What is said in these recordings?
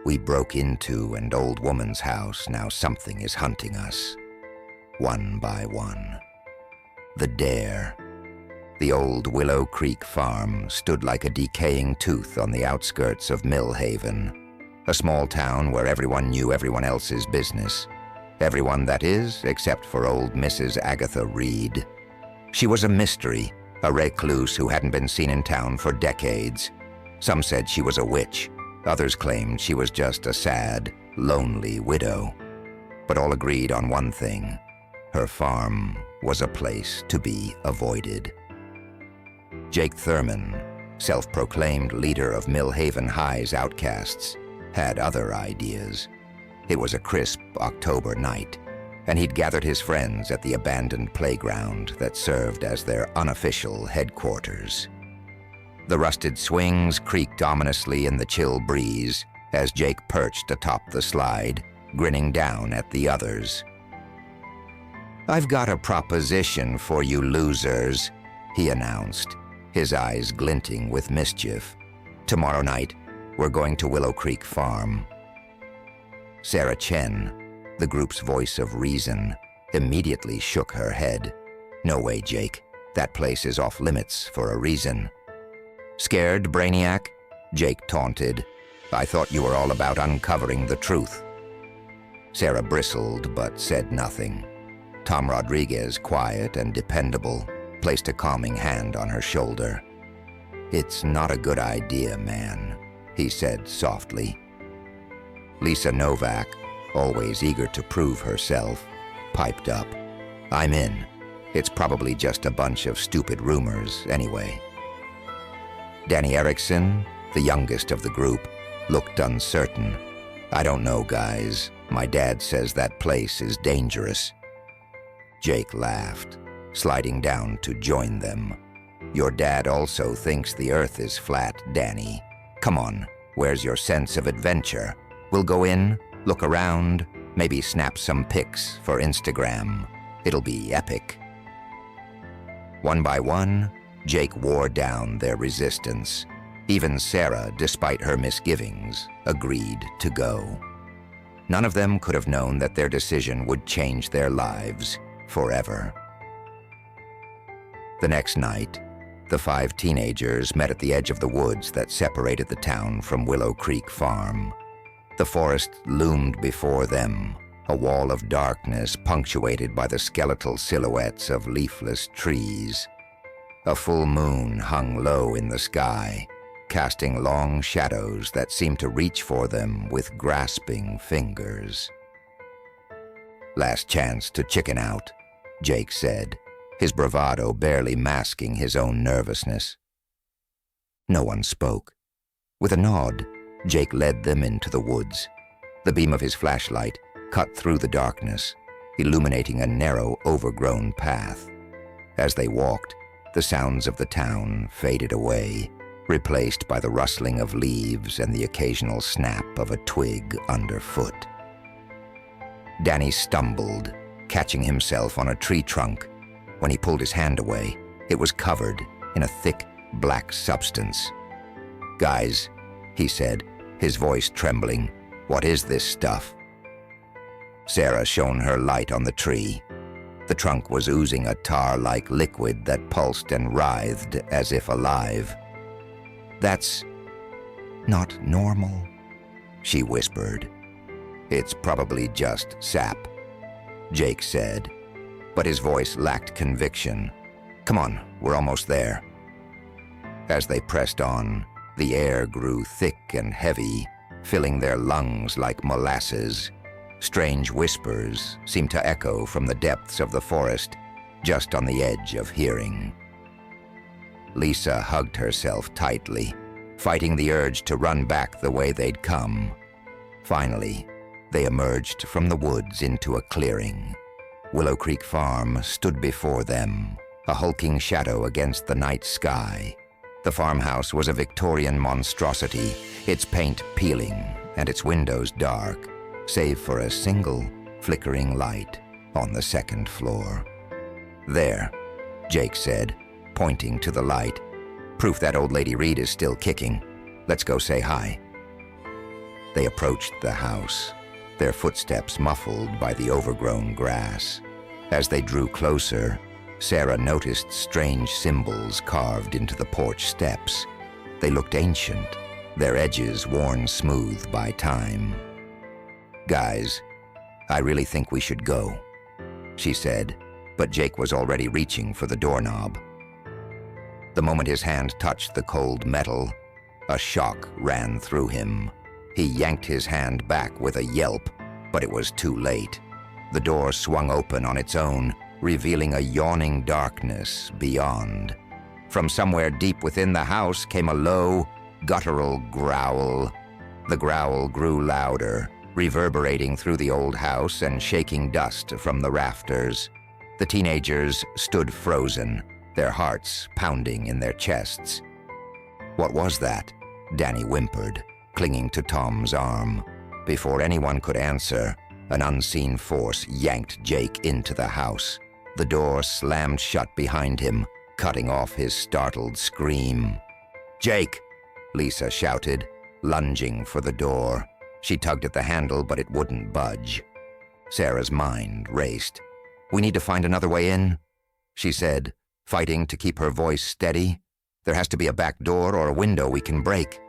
We broke into an old woman's house, now something is hunting us. One by one. The dare. The old Willow Creek farm stood like a decaying tooth on the outskirts of Millhaven, a small town where everyone knew everyone else's business. Everyone, that is, except for old Mrs. Agatha Reed. She was a mystery, a recluse who hadn't been seen in town for decades. Some said she was a witch. Others claimed she was just a sad, lonely widow. But all agreed on one thing. Her farm was a place to be avoided. Jake Thurman, self-proclaimed leader of Millhaven High's outcasts, had other ideas. It was a crisp October night, and he'd gathered his friends at the abandoned playground that served as their unofficial headquarters. The rusted swings creaked ominously in the chill breeze as Jake perched atop the slide, grinning down at the others. "I've got a proposition for you losers," he announced, his eyes glinting with mischief. "Tomorrow night, we're going to Willow Creek Farm." Sarah Chen, the group's voice of reason, immediately shook her head. "No way, Jake. That place is off limits for a reason." "Scared, Brainiac?" Jake taunted. "I thought you were all about uncovering the truth." Sarah bristled but said nothing. Tom Rodriguez, quiet and dependable, placed a calming hand on her shoulder. "It's not a good idea, man," he said softly. Lisa Novak, always eager to prove herself, piped up. "I'm in. It's probably just a bunch of stupid rumors anyway." Danny Erickson, the youngest of the group, looked uncertain. "I don't know, guys. My dad says that place is dangerous." Jake laughed, sliding down to join them. "Your dad also thinks the earth is flat, Danny. Come on, where's your sense of adventure? We'll go in, look around, maybe snap some pics for Instagram. It'll be epic." One by one, Jake wore down their resistance. Even Sarah, despite her misgivings, agreed to go. None of them could have known that their decision would change their lives forever. The next night, the 5 teenagers met at the edge of the woods that separated the town from Willow Creek Farm. The forest loomed before them, a wall of darkness punctuated by the skeletal silhouettes of leafless trees. A full moon hung low in the sky, casting long shadows that seemed to reach for them with grasping fingers. "Last chance to chicken out," Jake said, his bravado barely masking his own nervousness. No one spoke. With a nod, Jake led them into the woods. The beam of his flashlight cut through the darkness, illuminating a narrow, overgrown path. As they walked, the sounds of the town faded away, replaced by the rustling of leaves and the occasional snap of a twig underfoot. Danny stumbled, catching himself on a tree trunk. When he pulled his hand away, it was covered in a thick, black substance. "Guys," he said, his voice trembling, "what is this stuff?" Sarah shone her light on the tree. The trunk was oozing a tar-like liquid that pulsed and writhed as if alive. "That's not normal," she whispered. "It's probably just sap," Jake said, but his voice lacked conviction. "Come on, we're almost there." As they pressed on, the air grew thick and heavy, filling their lungs like molasses. Strange whispers seemed to echo from the depths of the forest, just on the edge of hearing. Lisa hugged herself tightly, fighting the urge to run back the way they'd come. Finally, they emerged from the woods into a clearing. Willow Creek Farm stood before them, a hulking shadow against the night sky. The farmhouse was a Victorian monstrosity, its paint peeling and its windows dark, save for a single flickering light on the second floor. "There," Jake said, pointing to the light. "Proof that old lady Reed is still kicking. Let's go say hi." They approached the house, their footsteps muffled by the overgrown grass. As they drew closer, Sarah noticed strange symbols carved into the porch steps. They looked ancient, their edges worn smooth by time. "Guys, I really think we should go," she said, but Jake was already reaching for the doorknob. The moment his hand touched the cold metal, a shock ran through him. He yanked his hand back with a yelp, but it was too late. The door swung open on its own, revealing a yawning darkness beyond. From somewhere deep within the house came a low, guttural growl. The growl grew louder, reverberating through the old house and shaking dust from the rafters. The teenagers stood frozen, their hearts pounding in their chests. "What was that?" Danny whimpered, clinging to Tom's arm. Before anyone could answer, an unseen force yanked Jake into the house. The door slammed shut behind him, cutting off his startled scream. "Jake!" Lisa shouted, lunging for the door. She tugged at the handle, but it wouldn't budge. Sarah's mind raced. "We need to find another way in," she said, fighting to keep her voice steady. "There has to be a back door or a window we can break."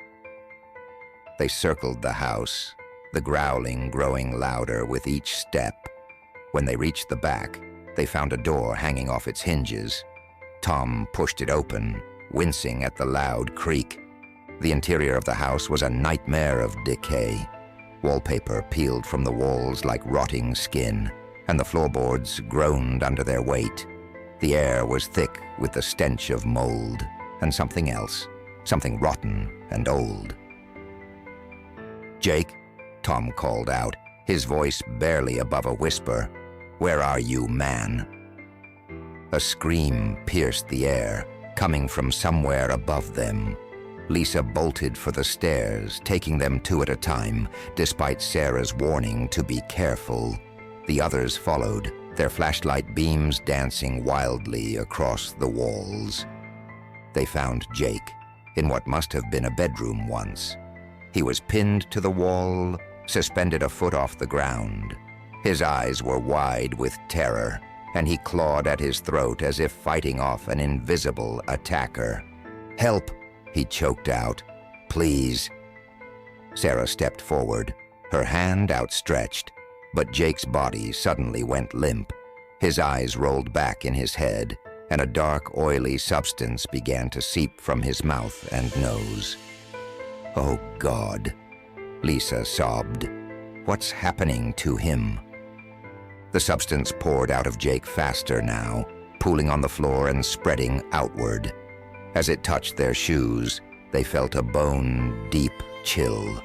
They circled the house, the growling growing louder with each step. When they reached the back, they found a door hanging off its hinges. Tom pushed it open, wincing at the loud creak. The interior of the house was a nightmare of decay. Wallpaper peeled from the walls like rotting skin, and the floorboards groaned under their weight. The air was thick with the stench of mold and something else, something rotten and old. "Jake," Tom called out, his voice barely above a whisper. "Where are you, man?" A scream pierced the air, coming from somewhere above them. Lisa bolted for the stairs, taking them two at a time, despite Sarah's warning to be careful. The others followed, their flashlight beams dancing wildly across the walls. They found Jake, in what must have been a bedroom once. He was pinned to the wall, suspended a foot off the ground. His eyes were wide with terror, and he clawed at his throat as if fighting off an invisible attacker. "Help!" he choked out. "Please." Sarah stepped forward, her hand outstretched, but Jake's body suddenly went limp. His eyes rolled back in his head, and a dark, oily substance began to seep from his mouth and nose. "Oh, God," Lisa sobbed. "What's happening to him?" The substance poured out of Jake faster now, pooling on the floor and spreading outward. As it touched their shoes, they felt a bone-deep chill.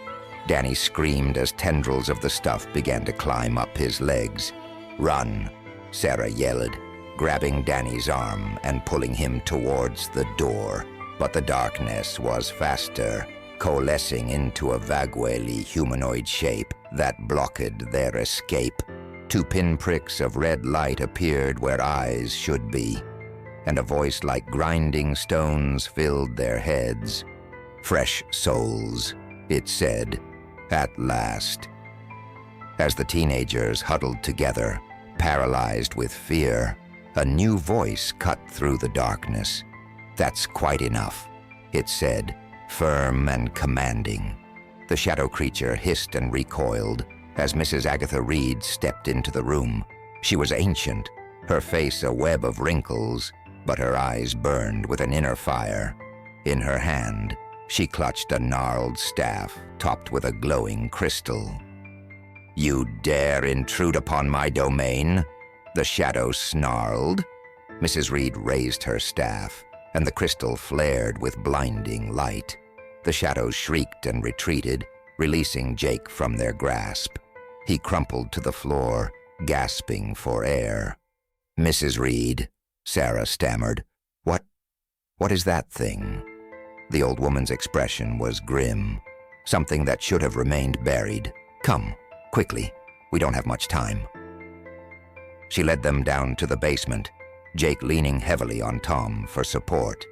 Danny screamed as tendrils of the stuff began to climb up his legs. "Run," Sarah yelled, grabbing Danny's arm and pulling him towards the door. But the darkness was faster, coalescing into a vaguely humanoid shape that blocked their escape. Two pinpricks of red light appeared where eyes should be, and a voice like grinding stones filled their heads. "Fresh souls," it said, "at last." As the teenagers huddled together, paralyzed with fear, a new voice cut through the darkness. "That's quite enough," it said, firm and commanding. The shadow creature hissed and recoiled as Mrs. Agatha Reed stepped into the room. She was ancient, her face a web of wrinkles, but her eyes burned with an inner fire. In her hand, she clutched a gnarled staff topped with a glowing crystal. "You dare intrude upon my domain?" the shadow snarled. Mrs. Reed raised her staff, and the crystal flared with blinding light. The shadows shrieked and retreated, releasing Jake from their grasp. He crumpled to the floor, gasping for air. "Mrs. Reed," Sarah stammered, What is that thing?" The old woman's expression was grim, something that should have remained buried. "Come, quickly, we don't have much time." She led them down to the basement, Jake leaning heavily on Tom for support.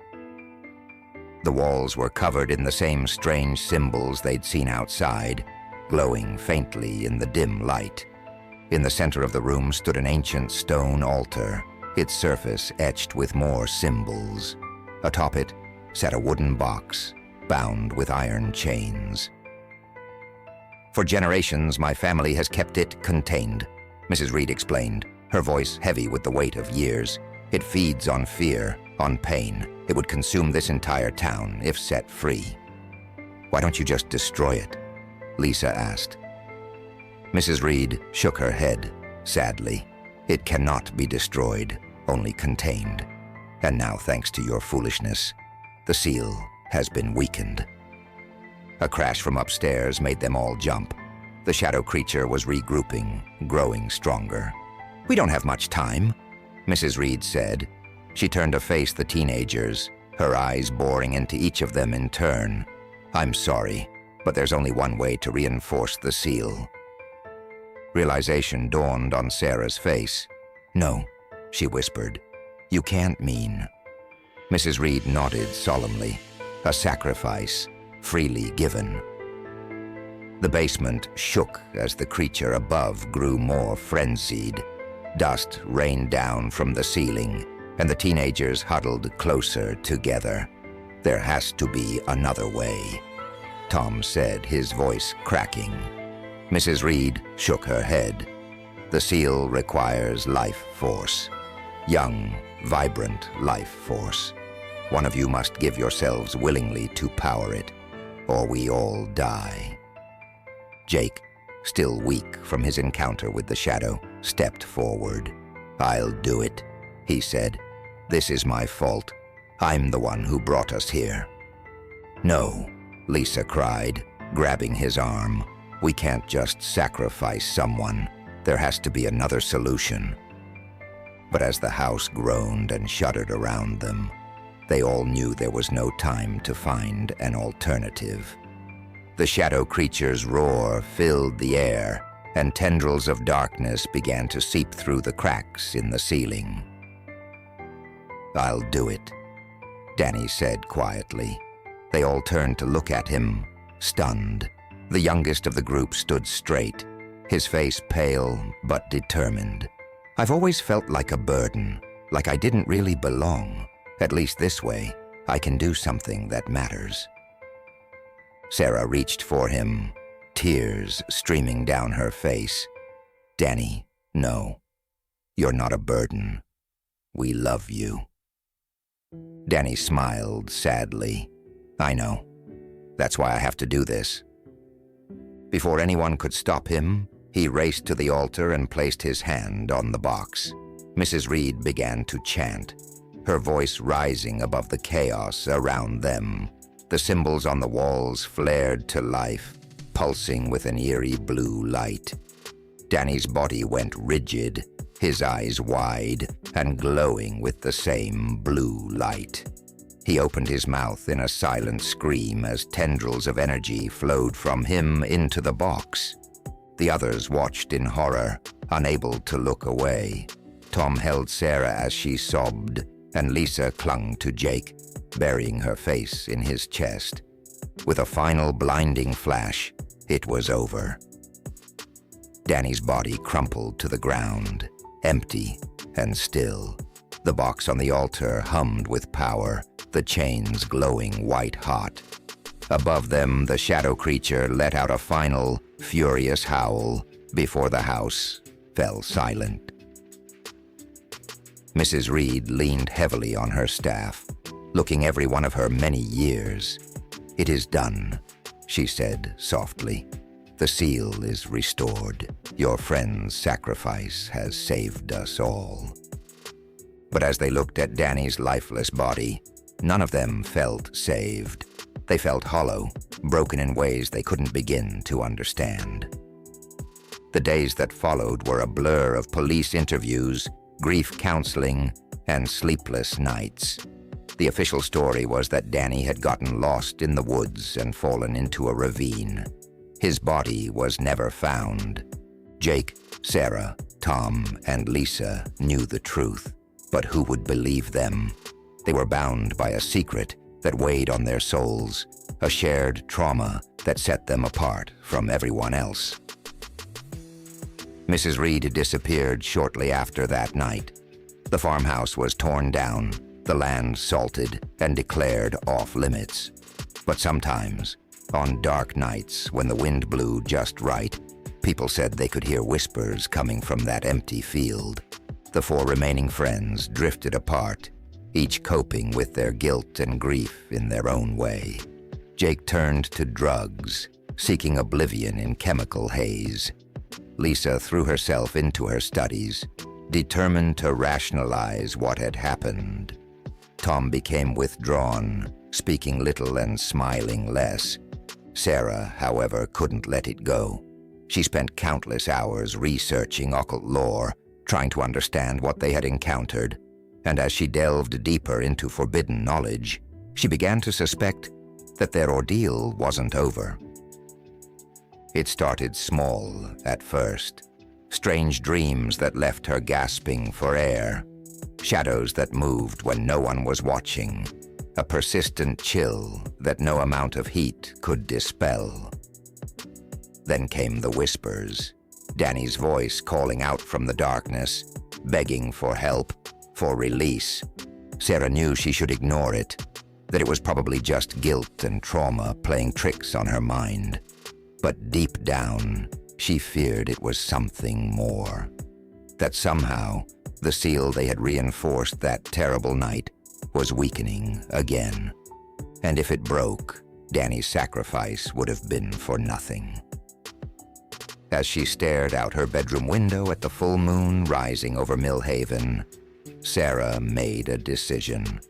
The walls were covered in the same strange symbols they'd seen outside, glowing faintly in the dim light. In the center of the room stood an ancient stone altar, its surface etched with more symbols. Atop it sat a wooden box, bound with iron chains. "For generations, my family has kept it contained," Mrs. Reed explained, her voice heavy with the weight of years. "It feeds on fear, on pain. It would consume this entire town if set free." "Why don't you just destroy it?" Lisa asked. Mrs. Reed shook her head, sadly. "It cannot be destroyed, only contained. And now, thanks to your foolishness, the seal has been weakened." A crash from upstairs made them all jump. The shadow creature was regrouping, growing stronger. "We don't have much time," Mrs. Reed said. She turned to face the teenagers, her eyes boring into each of them in turn. "I'm sorry, but there's only one way to reinforce the seal." Realization dawned on Sarah's face. "No," she whispered. "You can't mean." Mrs. Reed nodded solemnly. "A sacrifice, freely given." The basement shook as the creature above grew more frenzied. Dust rained down from the ceiling, and the teenagers huddled closer together. "There has to be another way," Tom said, his voice cracking. Mrs. Reed shook her head. "The seal requires life force. Young, vibrant life force. One of you must give yourselves willingly to power it, or we all die." Jake, still weak from his encounter with the shadow, stepped forward. "I'll do it," he said. "This is my fault. I'm the one who brought us here." "No," Lisa cried, grabbing his arm. "We can't just sacrifice someone. There has to be another solution." But as the house groaned and shuddered around them, they all knew there was no time to find an alternative. The shadow creature's roar filled the air, and tendrils of darkness began to seep through the cracks in the ceiling. "I'll do it," Danny said quietly. They all turned to look at him, stunned. The youngest of the group stood straight, his face pale but determined. "I've always felt like a burden, like I didn't really belong. At least this way, I can do something that matters." Sarah reached for him, tears streaming down her face. "Danny, no. You're not a burden. We love you." Danny smiled sadly. "I know. That's why I have to do this." Before anyone could stop him, he raced to the altar and placed his hand on the box. Mrs. Reed began to chant, her voice rising above the chaos around them. The symbols on the walls flared to life, pulsing with an eerie blue light. Danny's body went rigid, his eyes wide and glowing with the same blue light. He opened his mouth in a silent scream as tendrils of energy flowed from him into the box. The others watched in horror, unable to look away. Tom held Sarah as she sobbed, and Lisa clung to Jake, burying her face in his chest. With a final blinding flash, it was over. Danny's body crumpled to the ground, empty and still. The box on the altar hummed with power, the chains glowing white-hot. Above them, the shadow creature let out a final, furious howl before the house fell silent. Mrs. Reed leaned heavily on her staff, looking every one of her many years. "It is done," she said softly. "The seal is restored. Your friend's sacrifice has saved us all." But as they looked at Danny's lifeless body, none of them felt saved. They felt hollow, broken in ways they couldn't begin to understand. The days that followed were a blur of police interviews, grief counseling, and sleepless nights. The official story was that Danny had gotten lost in the woods and fallen into a ravine. His body was never found. Jake, Sarah, Tom, and Lisa knew the truth, but who would believe them? They were bound by a secret that weighed on their souls, a shared trauma that set them apart from everyone else. Mrs. Reed disappeared shortly after that night. The farmhouse was torn down, the land salted, and declared off-limits. But sometimes, on dark nights when the wind blew just right, people said they could hear whispers coming from that empty field. The four remaining friends drifted apart, each coping with their guilt and grief in their own way. Jake turned to drugs, seeking oblivion in chemical haze. Lisa threw herself into her studies, determined to rationalize what had happened. Tom became withdrawn, speaking little and smiling less. Sarah, however, couldn't let it go. She spent countless hours researching occult lore, trying to understand what they had encountered, and as she delved deeper into forbidden knowledge, she began to suspect that their ordeal wasn't over. It started small at first. Strange dreams that left her gasping for air. Shadows that moved when no one was watching. A persistent chill that no amount of heat could dispel. Then came the whispers. Danny's voice calling out from the darkness, begging for help, for release. Sarah knew she should ignore it, that it was probably just guilt and trauma playing tricks on her mind. But deep down, she feared it was something more. That somehow, the seal they had reinforced that terrible night was weakening again. And if it broke, Danny's sacrifice would have been for nothing. As she stared out her bedroom window at the full moon rising over Millhaven, Sarah made a decision.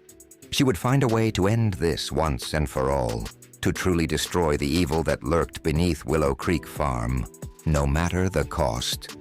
She would find a way to end this once and for all, to truly destroy the evil that lurked beneath Willow Creek Farm, no matter the cost.